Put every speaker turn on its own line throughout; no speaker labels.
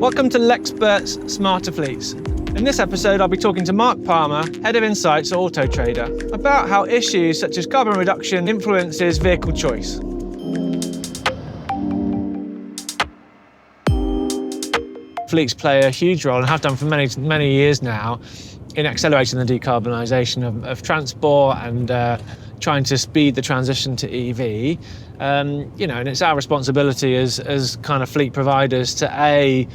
Welcome to LEXperts Smarter Fleets. In this episode, I'll be talking to Marc Palmer, Head of Insights at Autotrader, about how issues such as carbon reduction influences vehicle choice. Fleets play a huge role and have done for many years now in accelerating the decarbonisation of transport and trying to speed the transition to EV. And it's our responsibility as kind of fleet providers to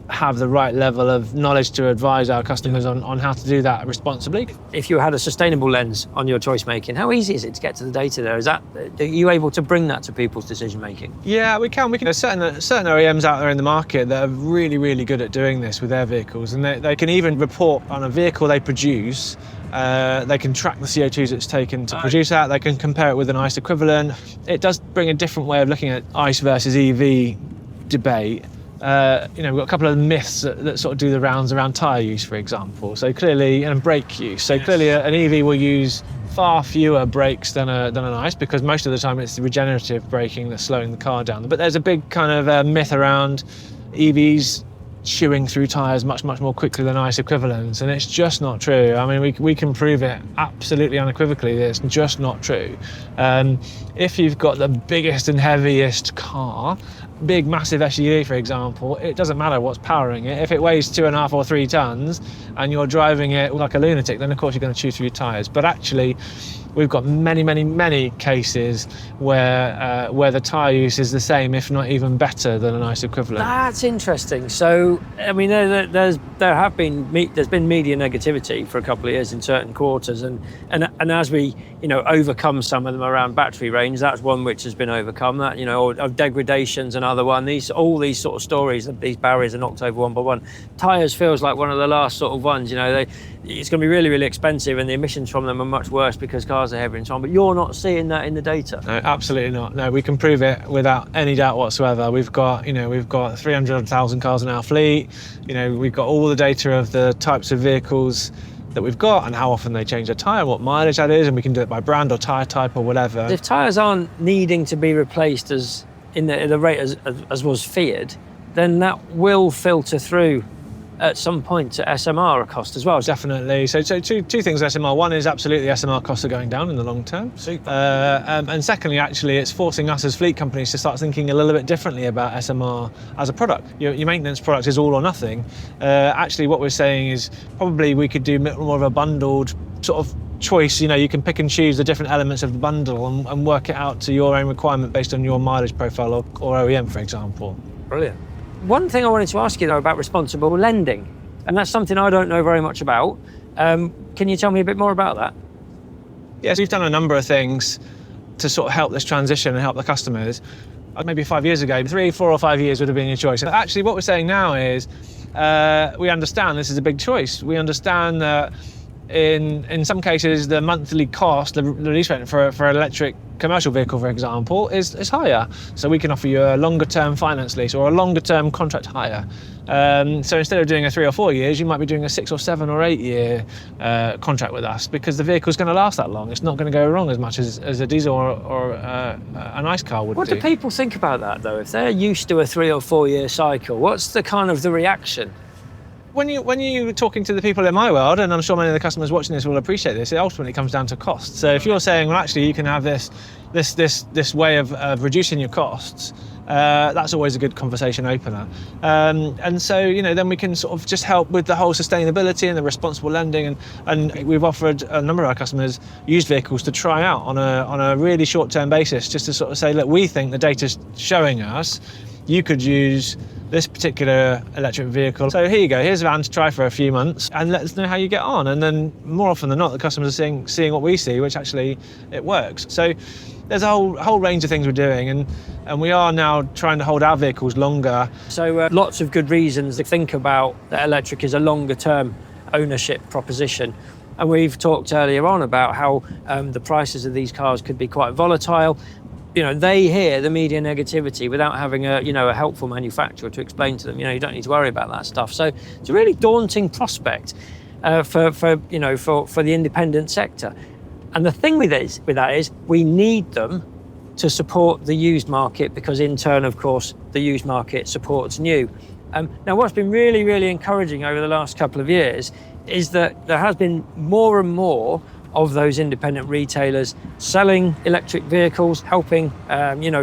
have the right level of knowledge to advise our customers on how to do that responsibly.
If you had a sustainable lens on your choice making, how easy is it to get to the data there? Are you able to bring that to people's decision making?
Yeah, we can. There's certain OEMs out there in the market that are really, really good at doing this with their vehicles, and they can even report on a vehicle they produce. They can track the CO2s it's taken to produce that. They can compare it with an ICE equivalent. It does bring a different way of looking at ICE versus EV debate. We've got a couple of myths that sort of do the rounds around tyre use, for example. So clearly, and brake use. So clearly, an EV will use far fewer brakes than an ICE, because most of the time it's the regenerative braking that's slowing the car down. But there's a big kind of myth around EVs chewing through tyres much more quickly than ICE equivalents, and it's just not true. I mean, we can prove it absolutely unequivocally that it's just not true. If you've got the biggest and heaviest car, big massive SUV for example, it doesn't matter what's powering it. If it weighs 2.5 or 3 tons and you're driving it like a lunatic, then of course you're going to chew through your tyres. But actually, we've got many cases where the tyre use is the same, if not even better than an ICE equivalent.
That's interesting. So, I mean, there's been media negativity for a couple of years in certain quarters, and as we overcome some of them around battery range, that's one which has been overcome. That of degradation's another one. All these sort of stories, these barriers are knocked over one by one. Tyres feels like one of the last sort of ones. It's going to be really expensive, and the emissions from them are much worse because cars are heavier and so on. But you're not seeing that in the data.
No, absolutely not. No, we can prove it without any doubt whatsoever. We've got 300,000 cars in our fleet. We've got all the data of the types of vehicles that we've got and how often they change their tyre, what mileage that is, and we can do it by brand or tyre type or whatever.
If tyres aren't needing to be replaced as in the rate as was feared, then that will filter through at some point to SMR cost as well.
Definitely. So two things with SMR. One is absolutely SMR costs are going down in the long term.
Super.
And secondly, actually, it's forcing us as fleet companies to start thinking a little bit differently about SMR as a product. Your maintenance product is all or nothing. Actually, what we're saying is probably we could do more of a bundled sort of choice. You can pick and choose the different elements of the bundle and work it out to your own requirement based on your mileage profile or OEM, for example.
Brilliant. One thing I wanted to ask you though about responsible lending, and that's something I don't know very much about. Can you tell me a bit more about that?
Yes, we've done a number of things to sort of help this transition and help the customers. Maybe 5 years ago, 3, 4 or 5 years would have been your choice. But actually what we're saying now is we understand this is a big choice. We understand that in some cases the monthly cost, the lease rate for an electric commercial vehicle, for example, is higher. So we can offer you a longer term finance lease or a longer term contract hire. So instead of doing a 3 or 4 years, you might be doing a 6 or 7 or 8 year contract with us, because the vehicle's going to last that long. It's not going to go wrong as much as a diesel or an ICE car would do.
What do people think about that though? If they're used to a 3 or 4 year cycle, what's the kind of the reaction?
When you're talking to the people in my world, and I'm sure many of the customers watching this will appreciate this, it ultimately comes down to cost. So if you're saying, well, actually, you can have this way of reducing your costs, that's always a good conversation opener. And so, then we can sort of just help with the whole sustainability and the responsible lending. And we've offered a number of our customers used vehicles to try out on a really short-term basis, just to sort of say, look, we think the data's showing us you could use this particular electric vehicle. So here you go, here's a van to try for a few months and let us know how you get on. And then more often than not, the customers are seeing what we see, which actually it works. So there's a whole range of things we're doing, and we are now trying to hold our vehicles longer.
So lots of good reasons to think about that electric is a longer term ownership proposition. And we've talked earlier on about how the prices of these cars could be quite volatile. They hear the media negativity without having a helpful manufacturer to explain to them, you don't need to worry about that stuff. So it's a really daunting prospect for the independent sector. And the thing with that is we need them to support the used market, because in turn, of course, the used market supports new. Now, what's been really, really encouraging over the last couple of years is that there has been more and more of those independent retailers selling electric vehicles, helping,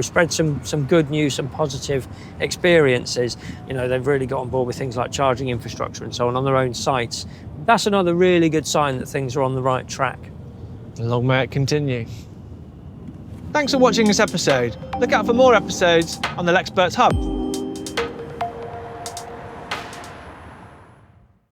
spread some good news, some positive experiences. They've really got on board with things like charging infrastructure and so on their own sites. That's another really good sign that things are on the right track.
Long may it continue. Thanks for watching this episode. Look out for more episodes on the LEXperts Hub.